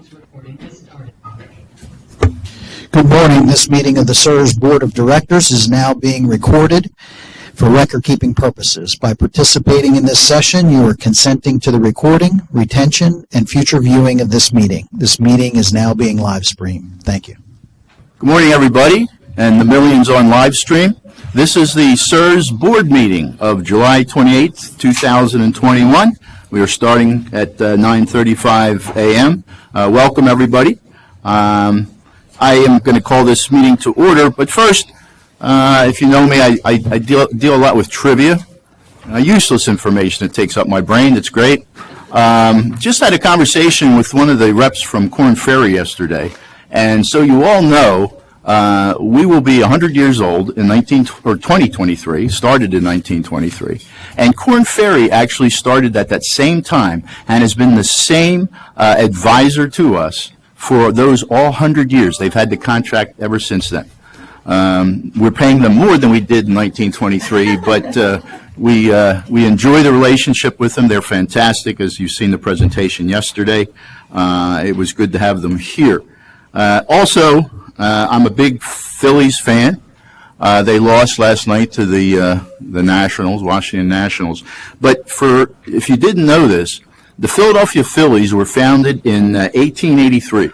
Good morning. This meeting of the SERS Board of Directors is now being recorded for record-keeping purposes. By participating in this session, you are consenting to the recording, retention, and future viewing of this meeting. This meeting is now being live streamed. Thank you. Good morning, everybody, and the millions on live stream. This is the SERS Board meeting of July 28th, 2021. We are starting at 9:35 a.m. Welcome, everybody. I am going to call this meeting to order, but first, if you know me, I deal a lot with trivia, useless information that takes up my brain. It's great. Just had a conversation with one of the reps from Korn Ferry yesterday, and so you all know we will be 100 years old in 2023, started in 1923, and Korn Ferry actually started at that same time and has been the same advisor to us for those all 100 years. They've had the contract ever since then. We're paying them more than we did in 1923, but we enjoy the relationship with them. They're fantastic, as you've seen the presentation yesterday. It was good to have them here. Also, I'm a big Phillies fan. They lost last night to the Nationals, Washington Nationals. But if you didn't know this, the Philadelphia Phillies were founded in 1883.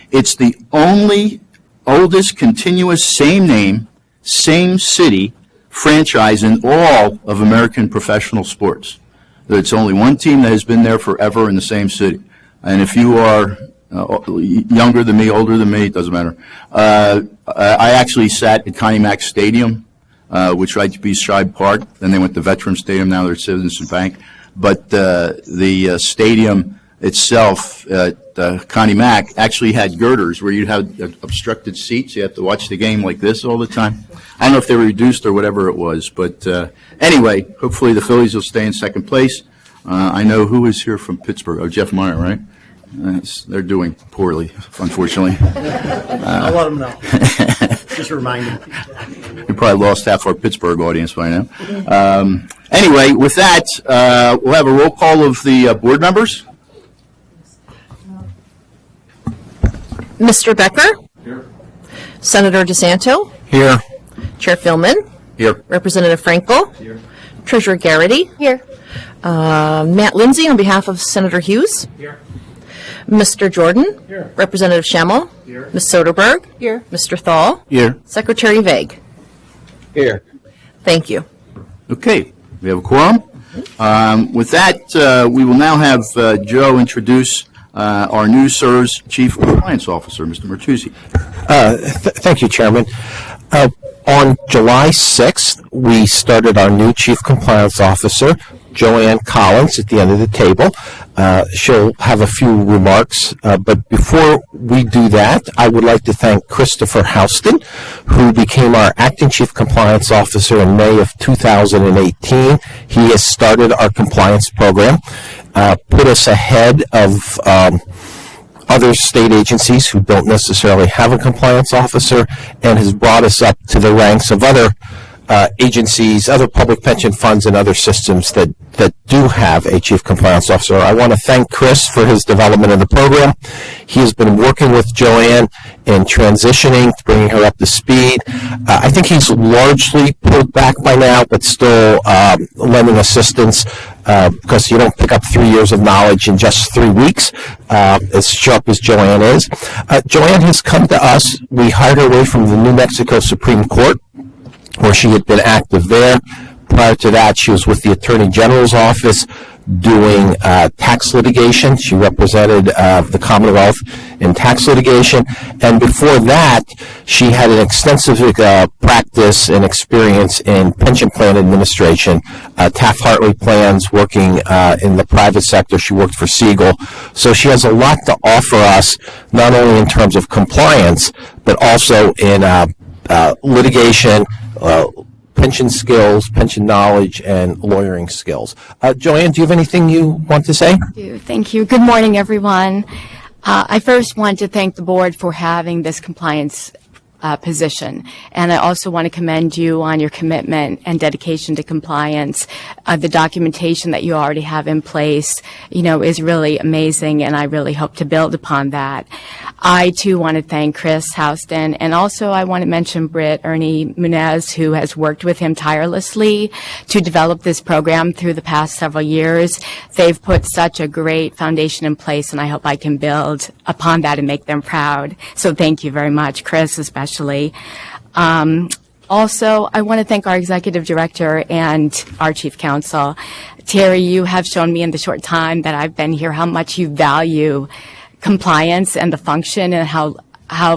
It's the only oldest continuous same name, same city franchise in all of American professional sports. It's only one team that has been there forever in the same city. And if you are younger than me, older than me, it doesn't matter. I actually sat at Connie Mack Stadium, which used to be Shibe Park. Then they went to Veterans Stadium. Now they're at Citizens Bank. But the stadium itself at Connie Mack actually had girders where you'd have obstructed seats. You have to watch the game like this all the time. I don't know if they were reduced or whatever it was. But anyway, hopefully the Phillies will stay in second place. I know who is here from Pittsburgh. Oh, Jeff Meyer, right? They're doing poorly, unfortunately. I'll let them know. Just remind them. We probably lost half our Pittsburgh audience by now. Anyway, with that, we'll have a roll call of the board members. Mr. Becker? Here. Senator DeSanto? Here. Chair Philman? Here. Representative Frankel? Here. Treasurer Garrity? Here. Matt Lindsay on behalf of Senator Hughes? Here. Mr. Jordan? Here. Representative Schemmel? Here. Ms. Soderberg? Here. Mr. Thal? Here. Secretary Vague? Here. Thank you. Okay, we have a quorum. With that, we will now have Joe introduce our new SERS Chief Compliance Officer, Mr. Mertuzzi. Thank you, Chairman. On July 6th, we started our new Chief Compliance Officer, Joanne Collins, at the end of the table. She'll have a few remarks, but before we do that, I would like to thank Christopher Houston, who became our Acting Chief Compliance Officer in May of 2018. He has started our compliance program, put us ahead of other state agencies who don't necessarily have a compliance officer, and has brought us up to the ranks of other agencies, other public pension funds, and other systems that do have a chief compliance officer. I want to thank Chris for his development of the program. He has been working with Joanne in transitioning, bringing her up to speed. I think he's largely pulled back by now, but still lending assistance because you don't pick up 3 years of knowledge in just 3 weeks, as sharp as Joanne is. Joanne has come to us. We hired her away from the New Mexico Supreme Court, where she had been active there. Prior to that, she was with the Attorney General's office doing tax litigation. She represented the Commonwealth in tax litigation. And before that, she had an extensive practice and experience in pension plan administration, Taft-Hartley plans, working in the private sector. She worked for Siegel. So she has a lot to offer us, not only in terms of compliance, but also in litigation, pension skills, pension knowledge, and lawyering skills. Joanne, do you have anything you want to say? Thank you. Good morning, everyone. I first want to thank the board for having this compliance position. And I also want to commend you on your commitment and dedication to compliance. The documentation that you already have in place, is really amazing, and I really hope to build upon that. I, too, want to thank Chris Houston, and also I want to mention Ernie Munez, who has worked with him tirelessly to develop this program through the past several years. They've put such a great foundation in place, and I hope I can build upon that and make them proud. So thank you very much, Chris, especially. Also, I want to thank our executive director and our chief counsel. Terry, you have shown me in the short time that I've been here how much you value compliance and the function, and how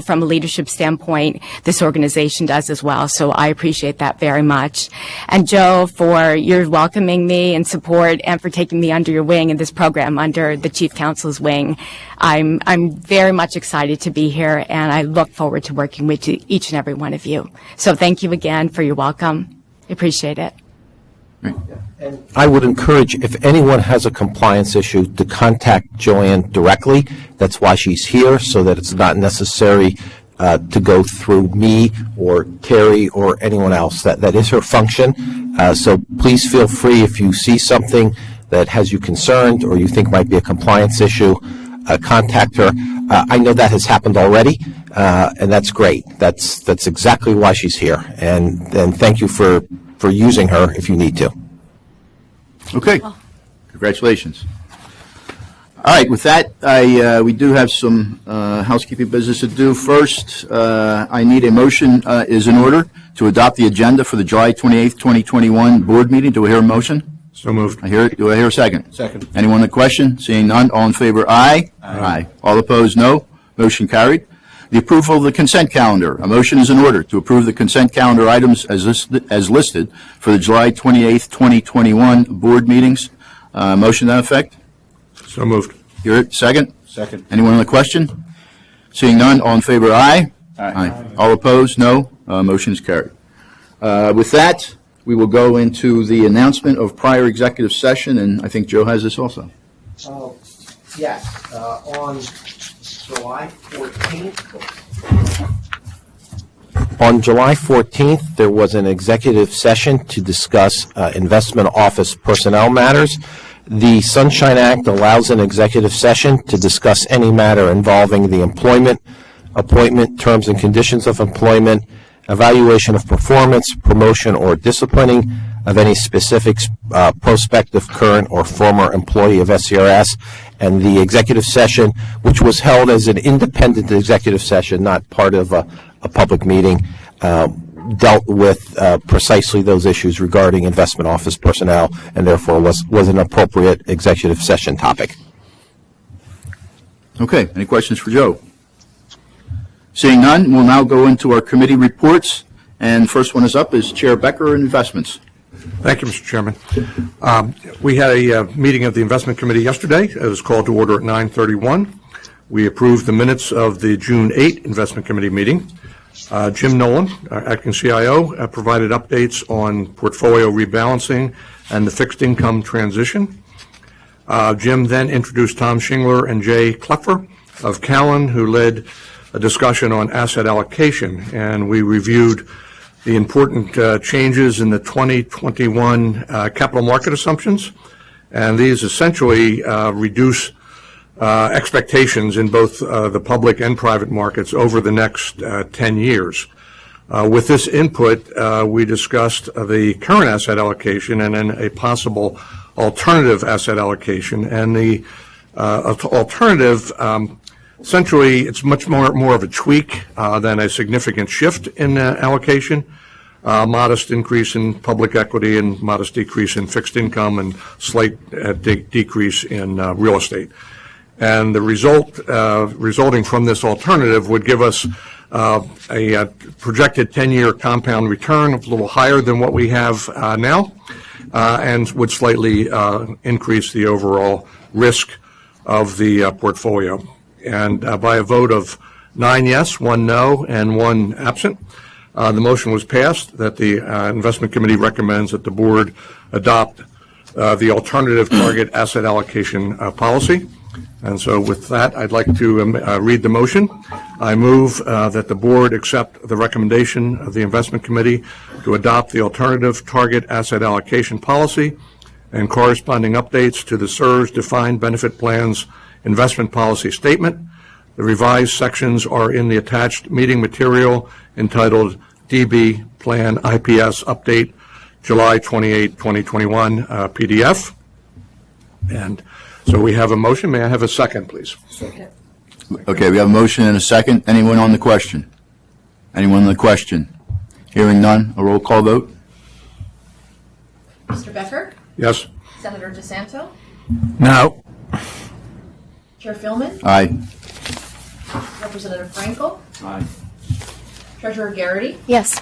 from a leadership standpoint this organization does as well. So I appreciate that very much. And Joe, for your welcoming me and support, and for taking me under your wing in this program, under the chief counsel's wing. I'm very much excited to be here, and I look forward to working with each and every one of you. So thank you again for your welcome. I appreciate it. I would encourage, if anyone has a compliance issue, to contact Joanne directly. That's why she's here, so that it's not necessary to go through me or Terry or anyone else. That is her function. So please feel free, if you see something that has you concerned or you think might be a compliance issue, contact her. I know that has happened already, and that's great. That's exactly why she's here. And thank you for using her if you need to. Okay. Congratulations. All right. With that, we do have some housekeeping business to do. First, I need a motion is in order to adopt the agenda for the July 28th, 2021 board meeting. Do we hear a motion? So moved. Do I hear a second? Second. Anyone in question? Seeing none, all in favor, aye. Aye. All opposed, no. Motion carried. The approval of the consent calendar. A motion is in order to approve the consent calendar items as listed for the July 28th, 2021 board meetings. Motion to that effect? So moved. Hear it? Second? Second. Anyone on the question? Seeing none, all in favor, aye. Aye. All opposed, no. Motion is carried. With that, we will go into the announcement of prior executive session, and I think Joe has this also. Yes, on July 14th. On July 14th, there was an executive session to discuss investment office personnel matters. The Sunshine Act allows an executive session to discuss any matter involving the employment, appointment, terms and conditions of employment, evaluation of performance, promotion, or disciplining of any specific prospective, current, or former employee of SCRS. And the executive session, which was held as an independent executive session, not part of a public meeting, dealt with precisely those issues regarding investment office personnel, and therefore was an appropriate executive session topic. Okay. Any questions for Joe? Seeing none, we'll now go into our committee reports. And first one is up is Chair Becker, Investments. Thank you, Mr. Chairman. We had a meeting of the Investment Committee yesterday. It was called to order at 9:31. We approved the minutes of the June 8 Investment Committee meeting. Jim Nolan, our acting CIO, provided updates on portfolio rebalancing and the fixed income transition. Jim then introduced Tom Shingler and Jay Kleffer of Callan, who led a discussion on asset allocation, and we reviewed the important changes in the 2021 capital market assumptions, and these essentially reduce expectations in both the public and private markets over the next 10 years. With this input, we discussed the current asset allocation and then a possible alternative asset allocation, and the alternative essentially, it's much more of a tweak than a significant shift in allocation. Modest increase in public equity and modest decrease in fixed income and slight decrease in real estate. And the resulting from this alternative would give us a projected 10-year compound return of a little higher than what we have now, and would slightly increase the overall risk of the portfolio. And by a vote of 9 yes, 1 no, and 1 absent, the motion was passed that the Investment Committee recommends that the board adopt the alternative target asset allocation policy. And so with that, I'd like to read the motion. I move that the board accept the recommendation of the investment committee to adopt the alternative target asset allocation policy and corresponding updates to the SERS defined benefit plans investment policy statement. The revised sections are in the attached meeting material entitled DB Plan IPS Update July 28, 2021 PDF. And so we have a motion. May I have a second, please? Okay, we have a motion and a second. Anyone on the question? Anyone on the question? Hearing none, a roll call vote? Mr. Becker? Yes. Senator DeSanto? No. Chair Philman? Aye. Representative Frankel? Aye. Treasurer Garrity? Yes.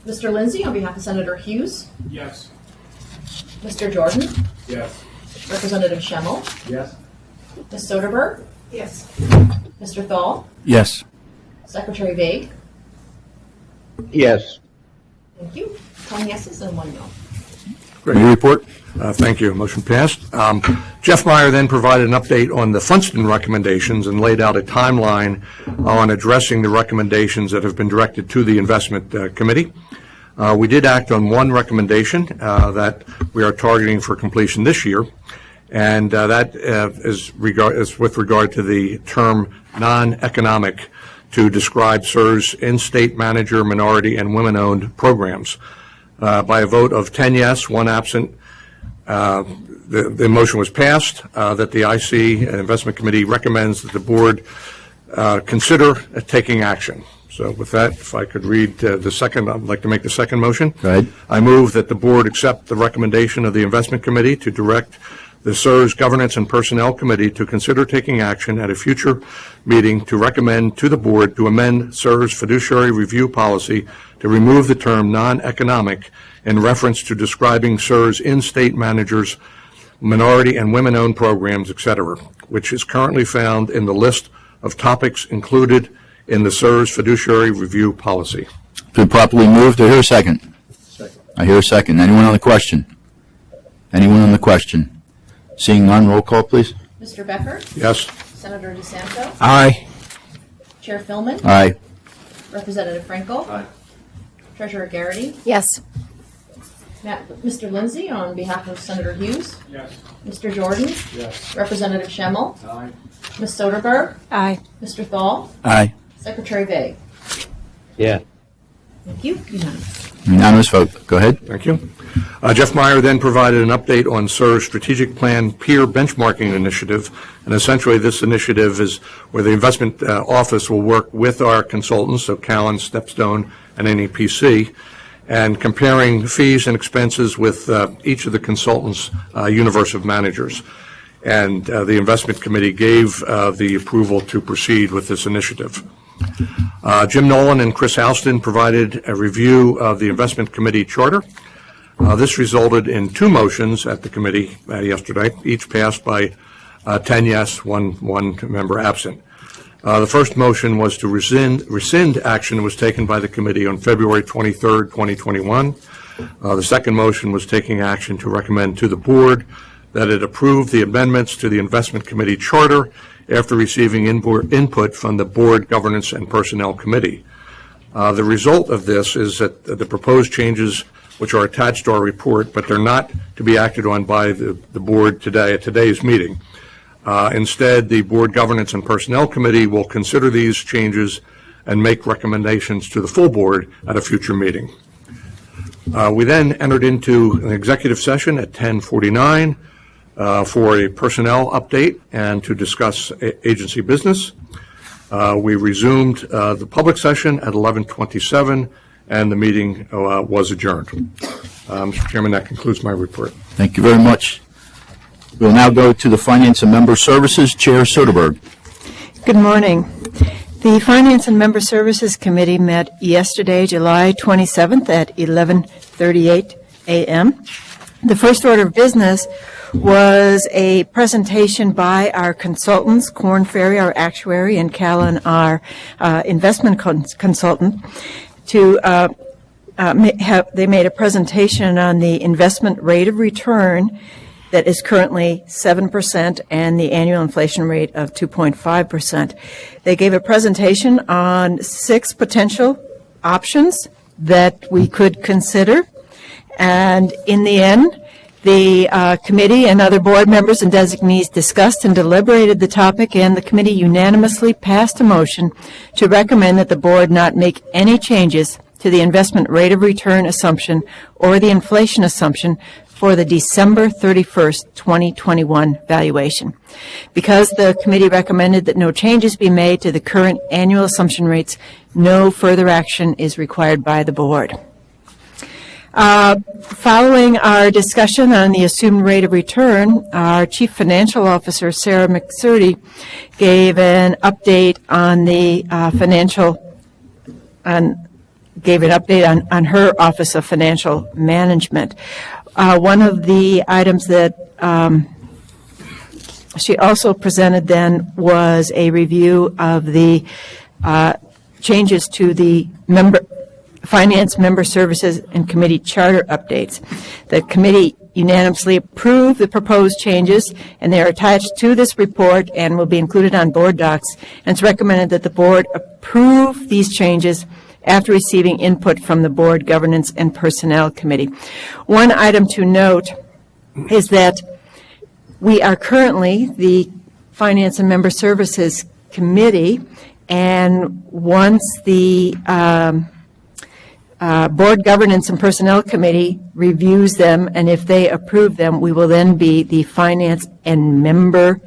Mr. Lindsay, on behalf of Senator Hughes? Yes. Mr. Jordan? Yes. Representative Schemmel? Yes. Ms. Soderberg? Yes. Mr. Thal? Yes. Secretary Vague? Yes. Thank you. 10 yeses and 1 no. Your report? Thank you. Motion passed. Jeff Meyer then provided an update on the Funston recommendations and laid out a timeline on addressing the recommendations that have been directed to the investment committee. We did act on one recommendation that we are targeting for completion this year, and that is with regard to the term non-economic to describe SERS in-state manager, minority, and women-owned programs. By a vote of 10 yes, 1 absent, the motion was passed that the IC Investment Committee recommends that the board consider taking action. So with that, if I could read the second, I'd like to make the second motion. Go ahead. I move that the board accept the recommendation of the Investment Committee to direct the SERS Governance and Personnel Committee to consider taking action at a future meeting to recommend to the board to amend SERS fiduciary review policy to remove the term non-economic in reference to describing SERS in-state managers, minority and women-owned programs, etc., which is currently found in the list of topics included in the SERS fiduciary review policy. Been properly moved. I hear a second. I hear a second. Anyone on the question? Anyone on the question? Seeing none, roll call, please. Mr. Becker? Yes. Senator DeSanto? Aye. Chair Philman? Aye. Representative Frankel? Aye. Treasurer Garrity? Yes. Mr. Lindsay, on behalf of Senator Hughes? Yes. Mr. Jordan? Yes. Representative Schemmel? Aye. Ms. Soderberg? Aye. Mr. Thal? Aye. Secretary Vague? Yeah. Thank you. Unanimous. Unanimous vote. Go ahead. Thank you. Jeff Meyer then provided an update on SERS Strategic Plan Peer Benchmarking Initiative, and essentially this initiative is where the investment office will work with our consultants, so Callan, Stepstone, and NEPC, and comparing fees and expenses with each of the consultants' universe of managers. And the investment committee gave the approval to proceed with this initiative. Jim Nolan and Chris Houston provided a review of the investment committee charter. This resulted in 2 motions at the committee yesterday, each passed by 10 yes, one member absent. The first motion was to rescind action that was taken by the committee on February 23rd, 2021. The second motion was taking action to recommend to the board that it approve the amendments to the investment committee charter after receiving input from the board governance and personnel committee. The result of this is that the proposed changes, which are attached to our report, but they're not to be acted on by the board today at today's meeting. Instead, the Board Governance and Personnel Committee will consider these changes and make recommendations to the full board at a future meeting. We then entered into an executive session at 10:49 for a personnel update and to discuss agency business. We resumed the public session at 11:27, and the meeting was adjourned. Mr. Chairman, that concludes my report. Thank you very much. We'll now go to the Finance and Member Services. Chair Soderberg. Good morning. The Finance and Member Services Committee met yesterday, July 27th at 11:38 a.m. The first order of business was a presentation by our consultants, Korn Ferry, our actuary, and Callan, our investment consultant, they made a presentation on the investment rate of return that is currently 7% and the annual inflation rate of 2.5%. They gave a presentation on 6 potential options that we could consider. And in the end, the committee and other board members and designees discussed and deliberated the topic, and the committee unanimously passed a motion to recommend that the board not make any changes to the investment rate of return assumption or the inflation assumption for the December 31st, 2021 valuation. Because the committee recommended that no changes be made to the current annual assumption rates, no further action is required by the board. Following our discussion on the assumed rate of return, our Chief Financial Officer, Sarah McSurdy, gave an update on the on her Office of Financial Management. One of the items that she also presented then was a review of the changes to the Finance Member Services and Committee Charter updates. The committee unanimously approved the proposed changes, and they are attached to this report and will be included on board docs. And it's recommended that the board approve these changes after receiving input from the Board Governance and Personnel Committee. One item to note is that we are currently the Finance and Member Services Committee, and once the Board Governance and Personnel Committee reviews them, and if they approve them, we will then be the Finance and Member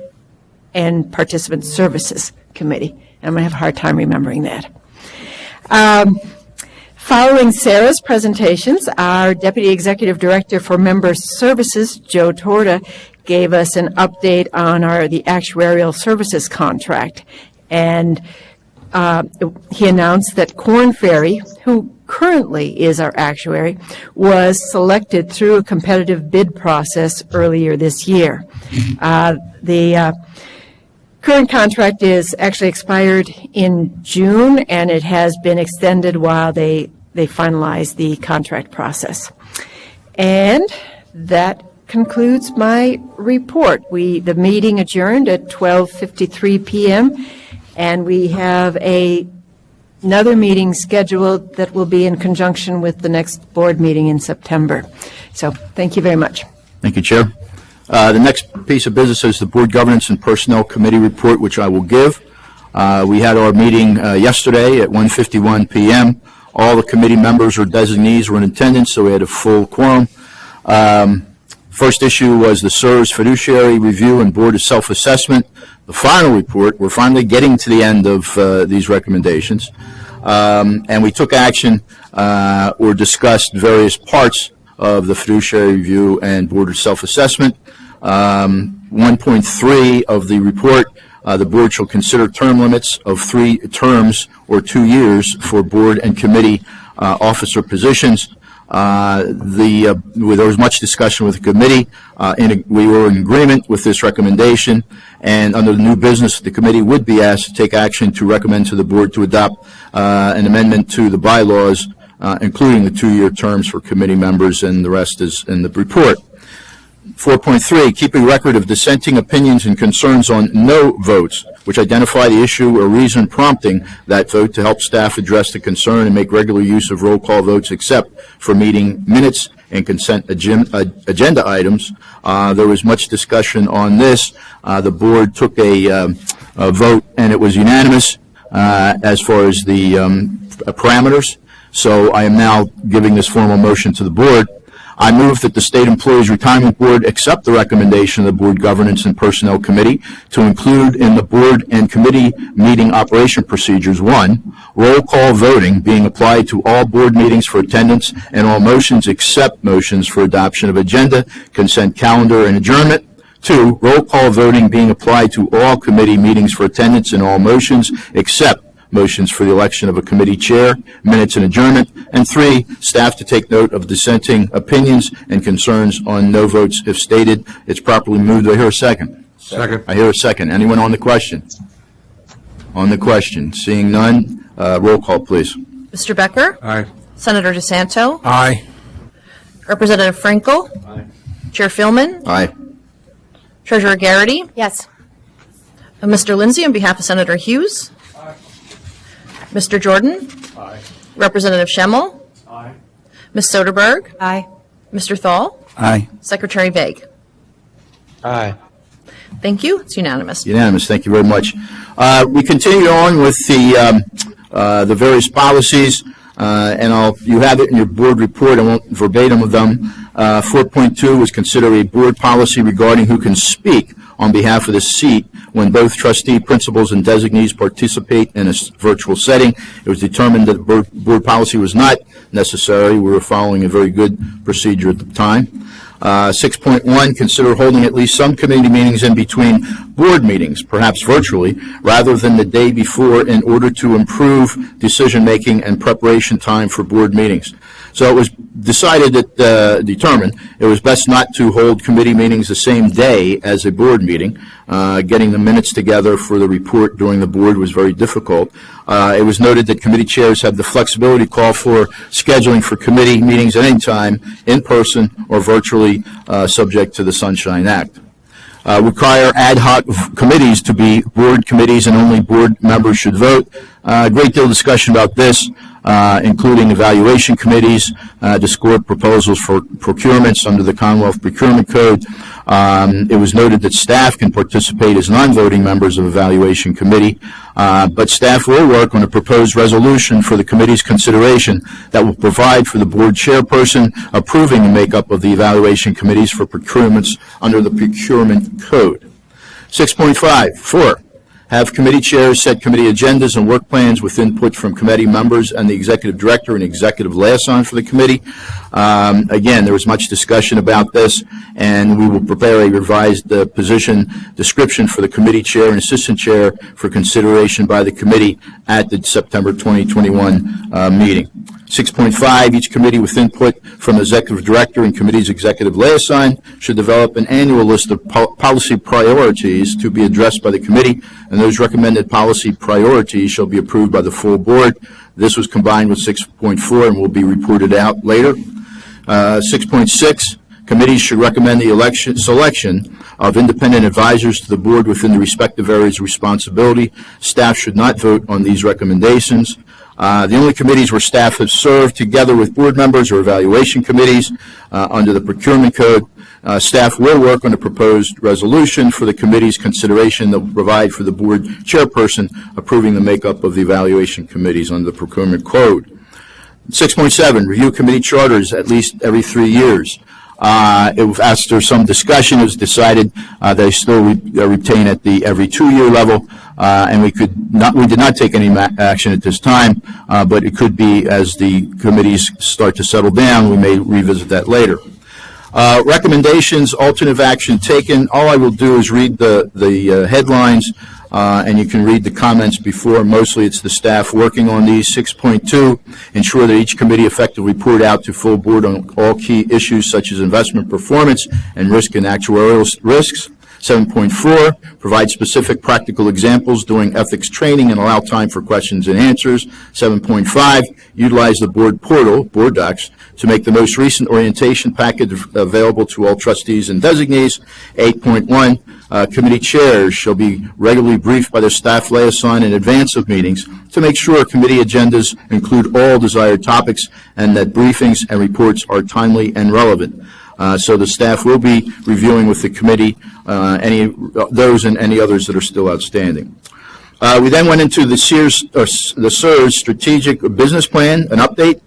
and Participant Services Committee. I'm going to have a hard time remembering that. Following Sarah's presentations, our Deputy Executive Director for Member Services, Joe Torta, gave us an update on the actuarial services contract. And he announced that Korn Ferry, who currently is our actuary, was selected through a competitive bid process earlier this year. The current contract is actually expired in June, and it has been extended while they finalize the contract process. And that concludes my report. The meeting adjourned at 12:53 p.m., and we have another meeting scheduled that will be in conjunction with the next board meeting in September. So thank you very much. Thank you, Chair. The next piece of business is the Board Governance and Personnel Committee report, which I will give. We had our meeting yesterday at 1:51 p.m. All the committee members or designees were in attendance, so we had a full quorum. First issue was the SERS fiduciary review and board of self-assessment. The final report, we're finally getting to the end of these recommendations. And we took action or discussed various parts of the fiduciary review and board of self-assessment. 1.3 of the report, the board shall consider term limits of 3 terms or 2 years for board and committee officer positions. There was much discussion with the committee. We were in agreement with this recommendation, and under the new business, the committee would be asked to take action to recommend to the board to adopt an amendment to the bylaws, including the 2-year terms for committee members, and the rest is in the report. 4.3, keep a record of dissenting opinions and concerns on no votes, which identify the issue or reason prompting that vote to help staff address the concern and make regular use of roll call votes except for meeting minutes and consent agenda items. There was much discussion on this. The board took a vote, and it was unanimous as far as the parameters. So I am now giving this formal motion to the board. I move that the State Employees Retirement Board accept the recommendation of the Board Governance and Personnel Committee to include in the board and committee meeting operation procedures, 1, roll call voting being applied to all board meetings for attendance and all motions except motions for adoption of agenda, consent calendar, and adjournment. 2, roll call voting being applied to all committee meetings for attendance and all motions except motions for the election of a committee chair, minutes, and adjournment. And 3, staff to take note of dissenting opinions and concerns on no votes if stated. It's properly moved. Do I hear a second? Second. I hear a second. Anyone on the question? On the question. Seeing none, roll call, please. Mr. Becker? Aye. Senator DeSanto? Aye. Representative Frankel? Aye. Chair Philman? Aye. Treasurer Garrity. Yes. Mr. Lindsay, on behalf of Senator Hughes. Mr. Jordan. Representative Schemmel. Ms. Soderberg. Aye. Mr. Thal. Aye. Secretary Vague. Aye. Thank you. It's unanimous. Unanimous. Thank you very much. We continue on with the various policies, and you have it in your board report. I won't verbatim of them. 4.2 was consider a board policy regarding who can speak on behalf of the seat when both trustee, principals, and designees participate in a virtual setting. It was determined that board policy was not necessary. We were following a very good procedure at the time. 6.1, consider holding at least some committee meetings in between board meetings, perhaps virtually, rather than the day before in order to improve decision-making and preparation time for board meetings. So it was determined it was best not to hold committee meetings the same day as a board meeting. Getting the minutes together for the report during the board was very difficult. It was noted that committee chairs have the flexibility to call for scheduling for committee meetings at any time, in person or virtually, subject to the Sunshine Act. Require ad hoc committees to be board committees and only board members should vote. A great deal of discussion about this, including evaluation committees to score proposals for procurements under the Commonwealth Procurement Code. It was noted that staff can participate as non-voting members of evaluation committee, but staff will work on a proposed resolution for the committee's consideration that will provide for the board chairperson approving the makeup of the evaluation committees for procurements under the Procurement Code. 6.5, 4. Have committee chairs set committee agendas and work plans with input from committee members and the executive director and executive liaison for the committee. Again, there was much discussion about this, and we will prepare a revised position description for the committee chair and assistant chair for consideration by the committee at the September 2021 meeting. 6.5, each committee with input from the executive director and committee's executive liaison should develop an annual list of policy priorities to be addressed by the committee, and those recommended policy priorities shall be approved by the full board. This was combined with 6.4 and will be reported out later. 6.6, committees should recommend the selection of independent advisors to the board within the respective areas of responsibility. Staff should not vote on these recommendations. The only committees where staff has served together with board members are evaluation committees under the Procurement Code. Staff will work on a proposed resolution for the committee's consideration that will provide for the board chairperson approving the makeup of the evaluation committees under the Procurement Code. 6.7, review committee charters at least every 3 years. After some discussion, it was decided they still retain at the every 2-year level, and we did not take any action at this time, but it could be as the committees start to settle down, we may revisit that later. Recommendations, alternative action taken. All I will do is read the headlines, and you can read the comments before. Mostly it's the staff working on these. 6.2, ensure that each committee effectively report out to full board on all key issues such as investment performance and risk and actuarial risks. 7.4, provide specific practical examples during ethics training and allow time for questions and answers. 7.5, utilize the board portal, Board Docs, to make the most recent orientation package available to all trustees and designees. 8.1, committee chairs shall be regularly briefed by their staff liaison in advance of meetings to make sure committee agendas include all desired topics and that briefings and reports are timely and relevant. So the staff will be reviewing with the committee those and any others that are still outstanding. We then went into the SERS Strategic Business Plan, an update.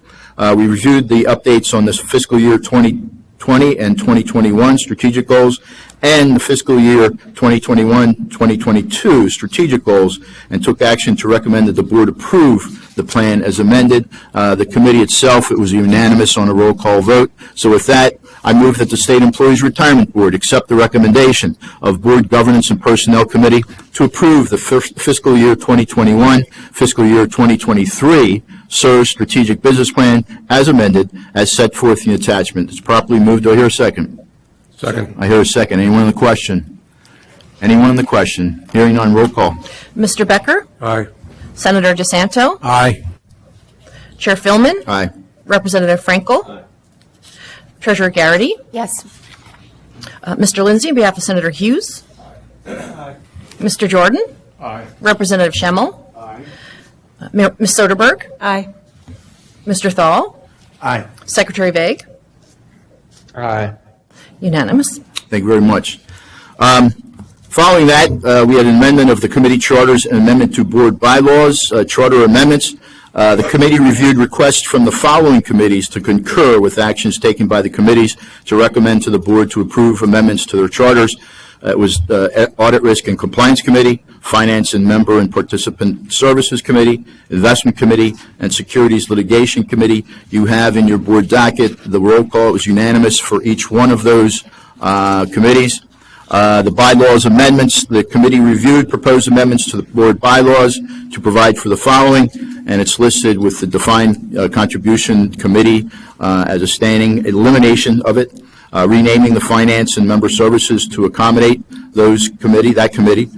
We reviewed the updates on this fiscal year 2020 and 2021 strategic goals and the fiscal year 2021-2022 strategic goals and took action to recommend that the board approve the plan as amended. The committee itself, it was unanimous on a roll call vote. So with that, I move that the State Employees Retirement Board accept the recommendation of Board Governance and Personnel Committee to approve the fiscal year 2021, fiscal year 2023 SERS Strategic Business Plan as amended, as set forth in the attachment. It's properly moved. Do I hear a second? Second. I hear a second. Anyone on the question? Anyone on the question? Hearing none, roll call. Mr. Becker? Aye. Senator DeSanto? Aye. Chair Philman? Aye. Representative Frankel? Treasurer Garrity? Yes. Mr. Lindsay, on behalf of Senator Hughes. Mr. Jordan. Aye. Representative Schemmel. Ms. Soderberg. Aye. Mr. Thal. Aye. Secretary Vague. Aye. Unanimous. Thank you very much. Following that, we had an amendment of the committee charters and amendment to board bylaws, charter amendments. The committee reviewed requests from the following committees to concur with actions taken by the committees to recommend to the board to approve amendments to their charters. It was Audit, Risk, and Compliance Committee, Finance and Member and Participant Services Committee, Investment Committee, and Securities Litigation Committee. You have in your board docket the roll call. It was unanimous for each one of those committees. The bylaws amendments, the committee reviewed proposed amendments to the board bylaws to provide for the following, and it's listed with the defined contribution committee as a standing elimination of it, renaming the finance and member services to accommodate that committee,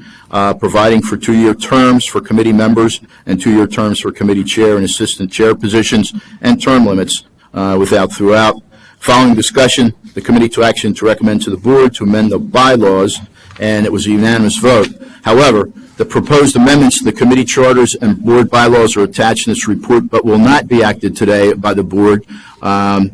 providing for 2-year terms for committee members and 2-year terms for committee chair and assistant chair positions, and term limits throughout. Following discussion, the committee took action to recommend to the board to amend the bylaws, and it was a unanimous vote. However, the proposed amendments to the committee charters and board bylaws are attached in this report, but will not be acted today by the board.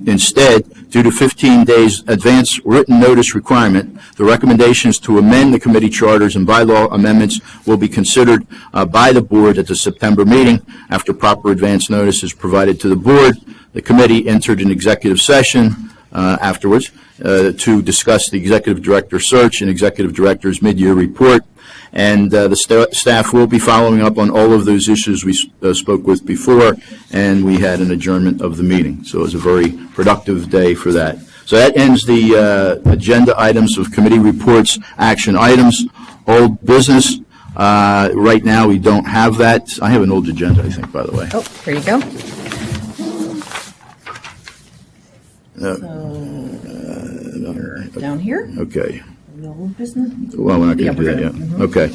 Instead, due to 15 days advance written notice requirement, the recommendations to amend the committee charters and bylaw amendments will be considered by the board at the September meeting after proper advance notice is provided to the board. The committee entered an executive session afterwards to discuss the executive director search and executive director's mid-year report. And the staff will be following up on all of those issues we spoke with before, and we had an adjournment of the meeting. So it was a very productive day for that. So that ends the agenda items of committee reports, action items, old business. Right now, we don't have that. I have an old agenda, I think, by the way. Oh, here you go. Down here. Okay. No business. Well, we're not going to do that yet. Mm-hmm. Okay.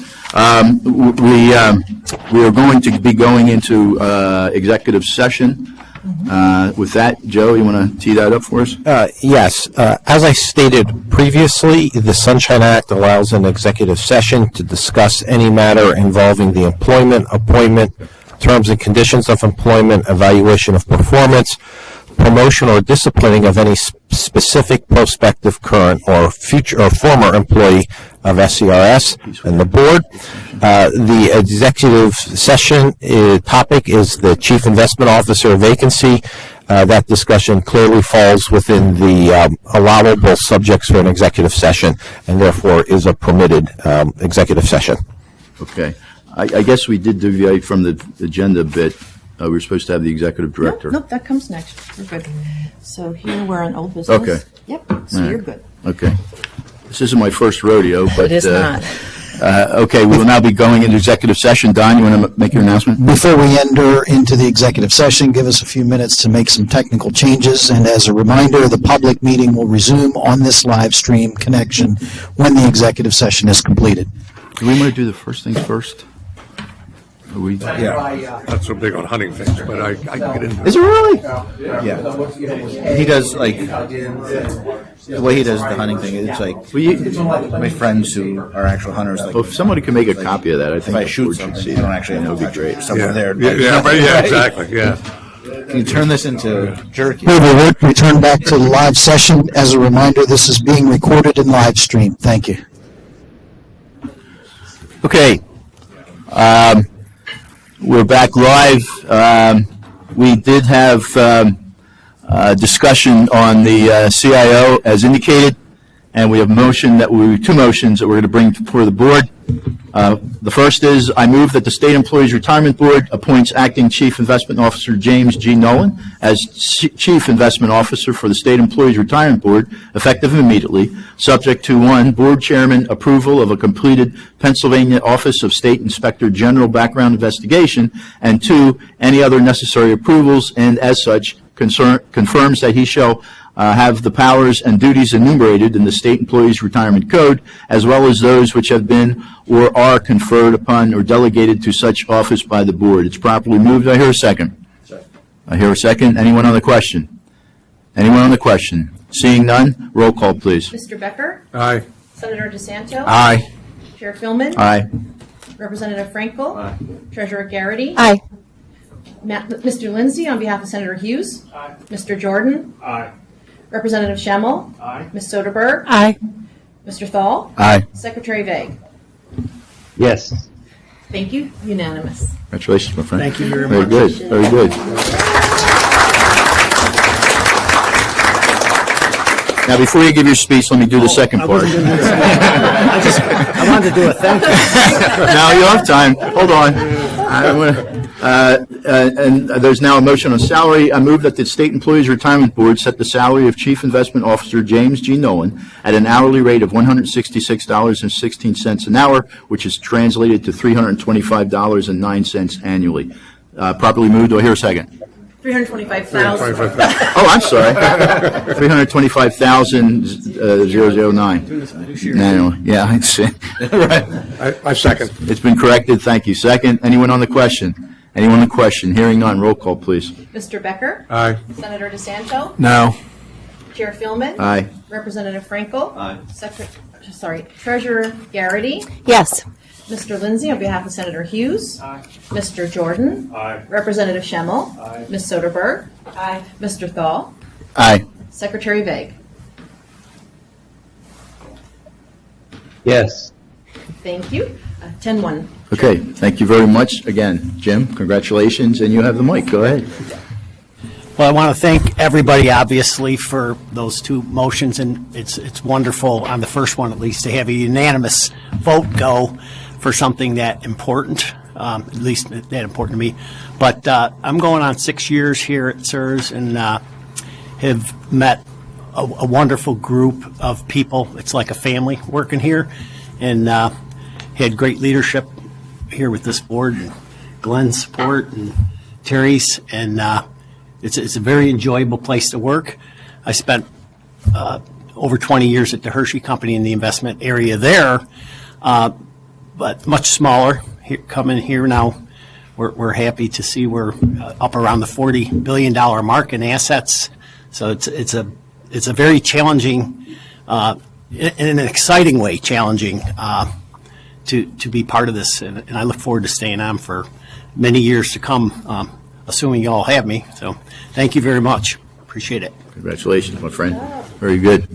We are going to be going into executive session. With that, Joe, you want to tee that up for us? Yes. As I stated previously, the Sunshine Act allows an executive session to discuss any matter involving the employment, appointment, terms and conditions of employment, evaluation of performance, promotion or disciplining of any specific prospective, current, or future or former employee of SCRS and the board. The executive session topic is the Chief Investment Officer vacancy. That discussion clearly falls within the allowable subjects for an executive session, and therefore is a permitted executive session. Okay. I guess we did deviate from the agenda a bit. We were supposed to have the executive director. Nope, that comes next. We're good. So here we're on old business. Okay. Yep, so you're good. Okay. This isn't my first rodeo, but... It is not. Okay, we will now be going into executive session. Don, you want to make your announcement? Before we enter into the executive session, give us a few minutes to make some technical changes. And as a reminder, the public meeting will resume on this live stream connection when the executive session is completed. Do we want to do the first things first? Are we? Not so big on hunting things, but I can get into it. Is it really? Yeah. He does, like, the way he does the hunting thing, it's like, my friends who are actual hunters, like, Well, if somebody can make a copy of that, I think if I the shoot board should something, see you that. don't actually have That to would be touch it. great. Someone there. Exactly, yeah. Yeah. Can you turn this into jerky? We will return back to the live session. As a reminder, this is being recorded and live streamed. Thank you. Okay. We're back live. We did have discussion on the CIO as indicated, and we have two motions that we're going to bring before the board. The first is, I move that the State Employees Retirement Board appoints Acting Chief Investment Officer James G. Nolan as Chief Investment Officer for the State Employees Retirement Board, effective immediately, subject to 1, Board Chairman approval of a completed Pennsylvania Office of State Inspector General background investigation, and 2, any other necessary approvals, and as such, confirms that he shall have the powers and duties enumerated in the State Employees Retirement Code, as well as those which have been or are conferred upon or delegated to such office by the board. It's properly moved. I hear a second. I hear a second. Anyone on the question? Anyone on the question? Seeing none, roll call, please. Mr. Becker? Aye. Senator DeSanto? Aye. Chair Philman? Aye. Representative Frankel? Treasurer Garrity? Aye. Mr. Lindsay, on behalf of Senator Hughes? Mr. Jordan? Aye. Representative Schemmel? Ms. Soderberg? Aye. Mr. Thal? Aye. Secretary Vague? Yes. Thank you. Unanimous. Congratulations, my friend. Thank you very Very much. good, very good. Now, before you give your speech, let me do the second part. I wanted to do a thank you. Now you have time. Hold on. And there's now a motion on salary. I move that the State Employees Retirement Board set the salary of Chief Investment Officer James G. Nolan at an hourly rate of $166.16 an hour, which is translated to $325.09 annually. Properly moved. Do I hear a second? 325,000. Oh, I'm sorry. 325,009. Annually. Yeah, I see. Right. I second. It's been corrected. Thank you. Second. Anyone on the question? Anyone on the question? Hearing none. Roll call, please. Mr. Becker? Aye. Senator DeSanto? No. Chair Philman? Aye. Representative Frankel? Treasurer Garrity? Yes. Mr. Lindsay, on behalf of Senator Hughes? Mr. Jordan? Representative Schemmel? Ms. Soderberg? Mr. Thal? Aye. Secretary Vague? Yes. Thank you. 10-1. Okay. Thank you very much. Again, Jim, congratulations, and you have the mic. Go ahead. Well, I want to thank everybody, obviously, for those two motions, and it's wonderful, on the first one at least, to have a unanimous vote go for something that important, at least that important to me. But I'm going on 6 years here at CSRS and have met a wonderful group of people. It's like a family working here, and had great leadership here with this board, and Glenn's support and Terry's, and it's a very enjoyable place to work. I spent over 20 years at the Hershey Company in the investment area there, but much smaller. Coming here now, we're happy to see we're up around the $40 billion mark in assets. So it's a very challenging, in an exciting way, challenging to be part of this, and I look forward to staying on for many years to come, assuming you all have me. So thank you very much. Appreciate it. Congratulations, my friend. Very good.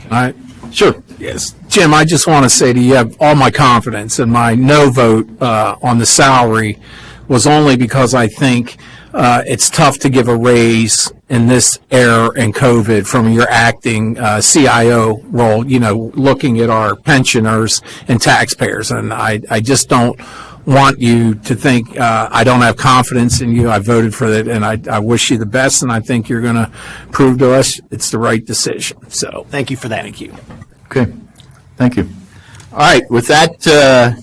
All right. Sure. Yes. Jim, I just want to say to you, you have all my confidence, and my no vote on the salary was only because I think it's tough to give a raise in this era and COVID from your acting CIO role, looking at our pensioners and taxpayers. And I just don't want you to think I don't have confidence in you. I voted for it, and I wish you the best, and I think you're going to prove to us it's the right decision. So Thank you for that. Thank you. Okay. Thank you. All right. With that,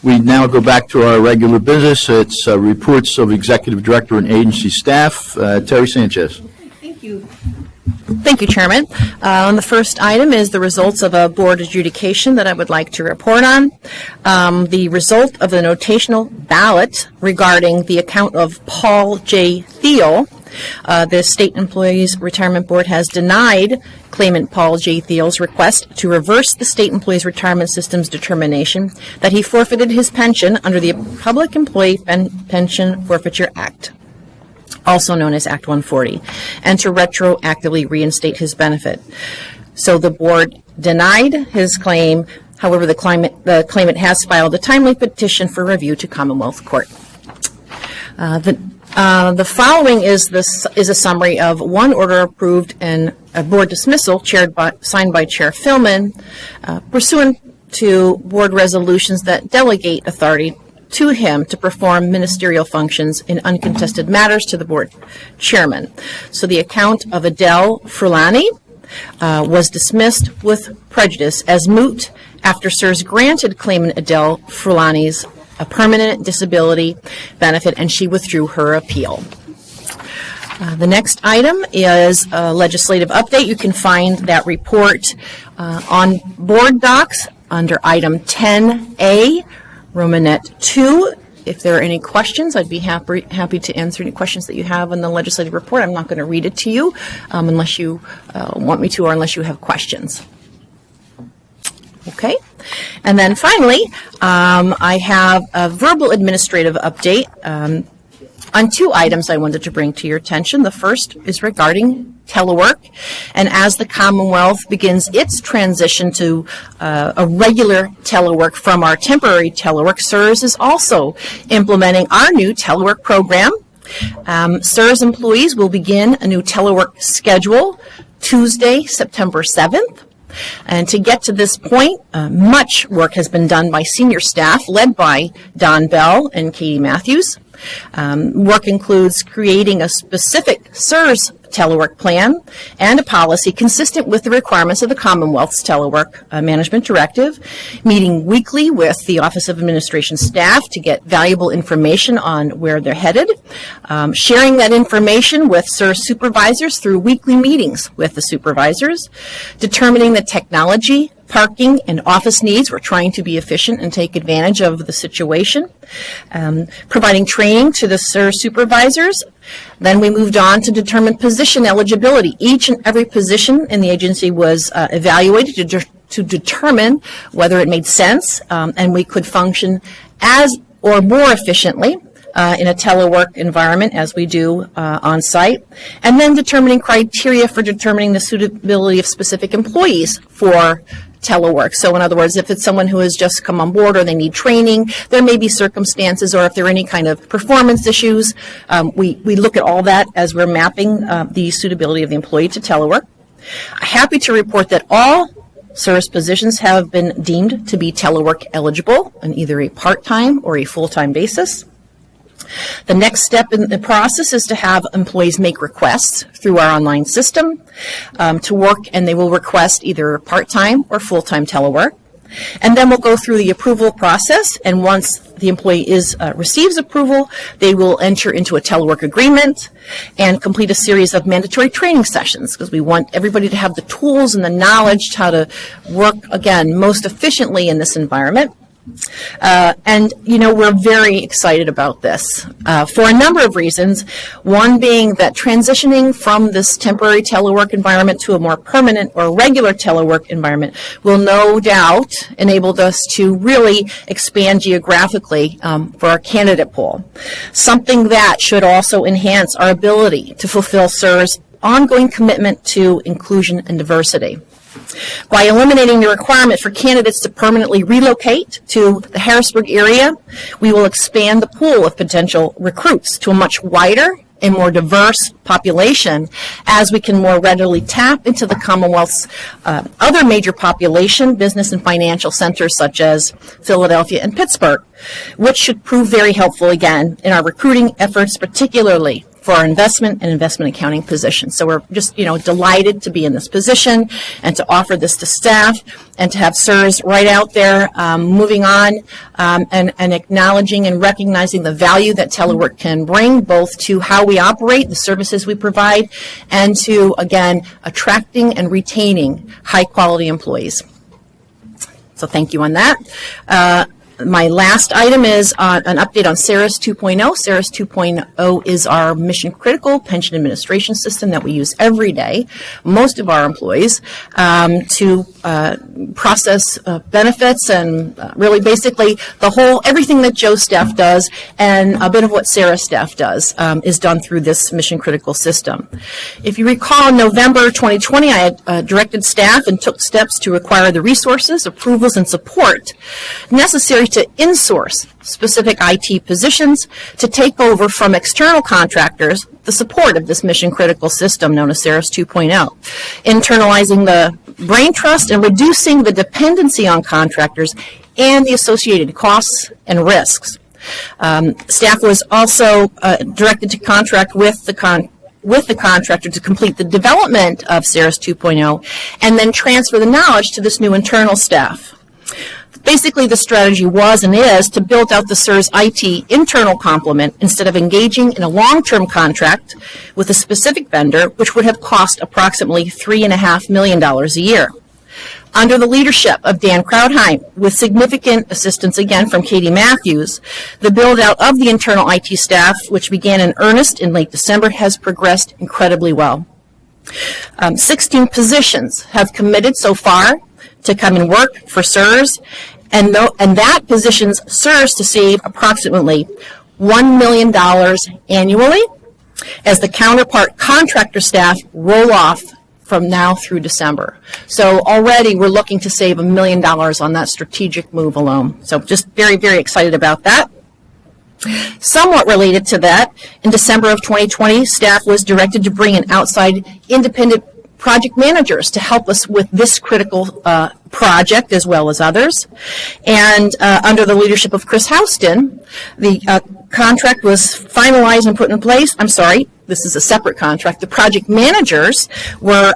we now go back to our regular business. It's reports of executive director and agency staff. Terry Sanchez. Thank you. Thank you, Chairman. The first item is the results of a board adjudication that I would like to report on. The result of the notational ballot regarding the account of Paul J. Thiel. The State Employees Retirement Board has denied claimant Paul J. Thiel's request to reverse the State Employees Retirement System's determination that he forfeited his pension under the Public Employee Pension Forfeiture Act, also known as Act 140, and to retroactively reinstate his benefit. So the board denied his claim. However, the claimant has filed a timely petition for review to Commonwealth Court. The following is a summary of one order approved and a board dismissal signed by Chair Philman, pursuant to board resolutions that delegate authority to him to perform ministerial functions in uncontested matters to the board chairman. So the account of Adele Frulani was dismissed with prejudice as moot after CSRS granted claimant Adele Frulani's a permanent disability benefit, and she withdrew her appeal. The next item is a legislative update. You can find that report on board docs under item 10A, Romanet 2, if there are any questions, I'd be happy to answer any questions that you have in the legislative report. I'm not going to read it to you unless you want me to or unless you have questions. Okay. And then finally, I have a verbal administrative update on two items I wanted to bring to your attention. The first is regarding telework. And as the Commonwealth begins its transition to a regular telework from our temporary telework, CSRS is also implementing our new telework program. CSRS employees will begin a new telework schedule Tuesday, September 7th. And to get to this point, much work has been done by senior staff led by Don Bell and Katie Matthews. Work includes creating a specific CSRS telework plan and a policy consistent with the requirements of the Commonwealth's Telework Management Directive, meeting weekly with the Office of Administration staff to get valuable information on where they're headed, sharing that information with CSRS supervisors through weekly meetings with the supervisors, determining the technology, parking, and office needs. We're trying to be efficient and take advantage of the situation. Providing training to the CSRS supervisors. Then we moved on to determine position eligibility. Each and every position in the agency was evaluated to determine whether it made sense and we could function as or more efficiently in a telework environment as we do on site, and then determining criteria for determining the suitability of specific employees for telework. So in other words, if it's someone who has just come on board or they need training, there may be circumstances, or if there are any kind of performance issues, we look at all that as we're mapping the suitability of the employee to telework. Happy to report that all CSRS positions have been deemed to be telework eligible on either a part-time or a full-time basis. The next step in the process is to have employees make requests through our online system to work, and they will request either part-time or full-time telework. And then we'll go through the approval process, and once the employee receives approval, they will enter into a telework agreement and complete a series of mandatory training sessions, because we want everybody to have the tools and the knowledge how to work, again, most efficiently in this environment. And, you know, we're very excited about this for a number of reasons. One being that transitioning from this temporary telework environment to a more permanent or regular telework environment will no doubt enable us to really expand geographically for our candidate pool. Something that should also enhance our ability to fulfill CSRS' ongoing commitment to inclusion and diversity. By eliminating the requirement for candidates to permanently relocate to the Harrisburg area, we will expand the pool of potential recruits to a much wider and more diverse population, as we can more readily tap into the Commonwealth's other major population, business and financial centers such as Philadelphia and Pittsburgh, which should prove very helpful again in our recruiting efforts, particularly for our investment and investment accounting positions. So we're just, delighted to be in this position and to offer this to staff and to have CSRS right out there moving on and acknowledging and recognizing the value that telework can bring, both to how we operate, the services we provide, and to, again, attracting and retaining high-quality employees. So thank you on that. My last item is an update on CSRS 2.0. CSRS 2.0 is our mission-critical pension administration system that we use every day, most of our employees, to process benefits and really basically everything that Joe's staff does and a bit of what Sarah's staff does is done through this mission-critical system. If you recall, in November 2020, I had directed staff and took steps to acquire the resources, approvals, and support necessary to insource specific IT positions to take over from external contractors the support of this mission-critical system known as CSRS 2.0, internalizing the brain trust and reducing the dependency on contractors and the associated costs and risks. Staff was also directed to contract with the contractor to complete the development of CSRS 2.0 and then transfer the knowledge to this new internal staff. Basically, the strategy was and is to build out the CSRS IT internal complement instead of engaging in a long-term contract with a specific vendor, which would have cost approximately $3.5 million a year. Under the leadership of Dan Krautheim, with significant assistance again from Katie Matthews, the build-out of the internal IT staff, which began in earnest in late December, has progressed incredibly well. 16 positions have committed so far to come and work for SERS, and that positions SERS to save approximately $1 million annually as the counterpart contractor staff roll off from now through December. So already we're looking to save $1 million on that strategic move alone. So just very, very excited about that. Somewhat related to that, in December of 2020, staff was directed to bring in outside independent project managers to help us with this critical project as well as others. And under the leadership of Chris Houston, the contract was finalized and put in place. I'm sorry, this is a separate contract. The project managers were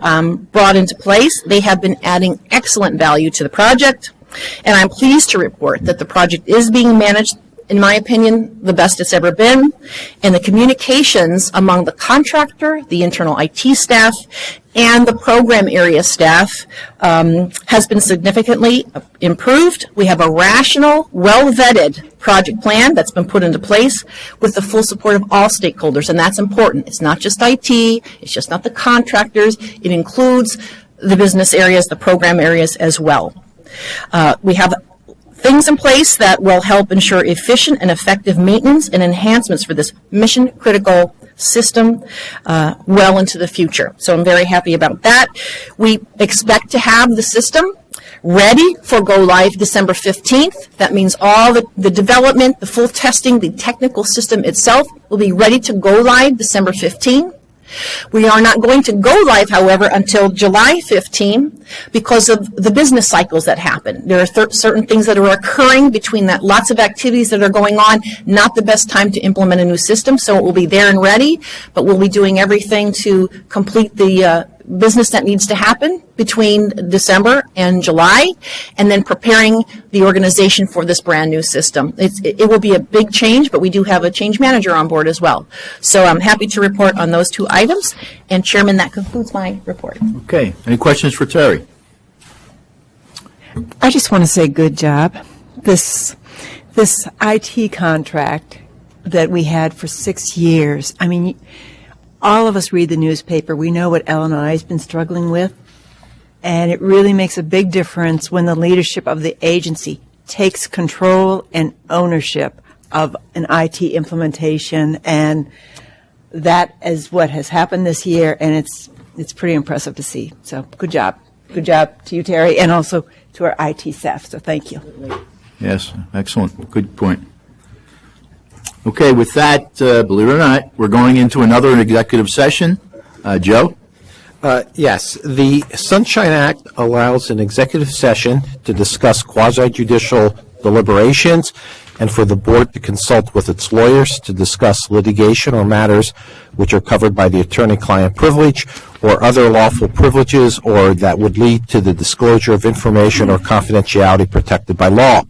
brought into place. They have been adding excellent value to the project. And I'm pleased to report that the project is being managed, in my opinion, the best it's ever been. And the communications among the contractor, the internal IT staff, and the program area staff has been significantly improved. We have a rational, well-vetted project plan that's been put into place with the full support of all stakeholders, and that's important. It's not just IT, it's just not the contractors, it includes the business areas, the program areas as well. We have things in place that will help ensure efficient and effective maintenance and enhancements for this mission-critical system well into the future. So I'm very happy about that. We expect to have the system ready for go live December 15th. That means all the development, the full testing, the technical system itself will be ready to go live December 15th. We are not going to go live, however, until July 15 because of the business cycles that happen. There are certain things that are occurring between that, lots of activities that are going on, not the best time to implement a new system, so it will be there and ready, but we'll be doing everything to complete the business that needs to happen between December and July, and then preparing the organization for this brand new system. It will be a big change, but we do have a change manager on board as well. So I'm happy to report on those two items. And Chairman, that concludes my report. Okay. Any questions for Terry? I just want to say good job. This IT contract that we had for 6 years, I mean, all of us read the newspaper. We know what L&I has been struggling with. And it really makes a big difference when the leadership of the agency takes control and ownership of an IT implementation. And that is what has happened this year. And it's pretty impressive to see. So good job. Good job to you, Terry, and also to our IT staff. So thank you. Yes, excellent. Good point. Okay, with that, believe it or not, we're going into another executive session. Joe? Yes, the Sunshine Act allows an executive session to discuss quasi-judicial deliberations and for the board to consult with its lawyers to discuss litigation or matters which are covered by the attorney-client privilege or other lawful privileges or that would lead to the disclosure of information or confidentiality protected by law.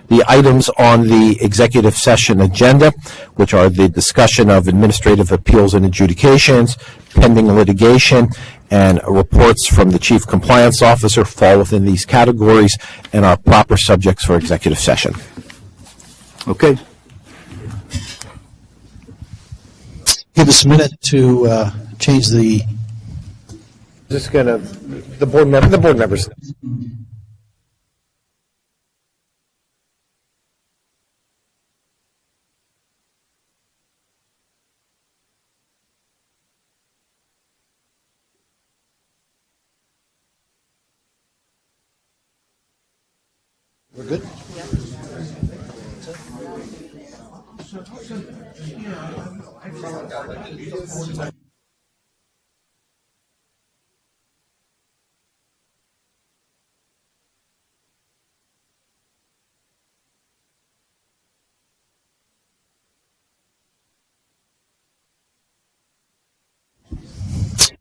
The items on the executive session agenda, which are the discussion of administrative appeals and adjudications, pending litigation, and reports from the Chief Compliance Officer, fall within these categories and are proper subjects for executive session. Okay. Give us a minute to change the... Just gonna, the board members. We're good?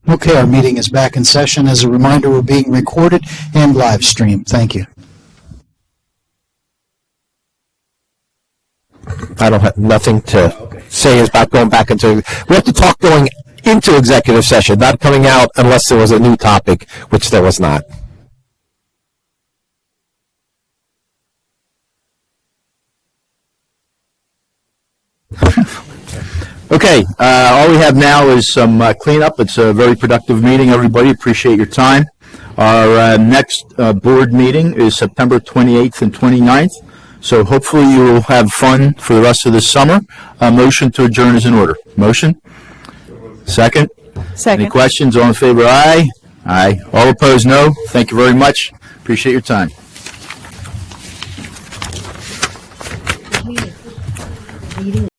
Okay, our meeting is back in session. As a reminder, we're being recorded and live streamed. Thank you. I don't have nothing to say about going back into. We have to talk going into executive session, not coming out unless there was a new topic, which there was not. Okay, all we have now is some cleanup. It's a very productive meeting, everybody. Appreciate your time. Our next board meeting is September 28th and 29th, so hopefully you will have fun for the rest of the summer. A motion to adjourn is in order. Motion? Second? Any questions? All in favor, aye? Aye. All opposed, no. Thank you very much. Appreciate your time.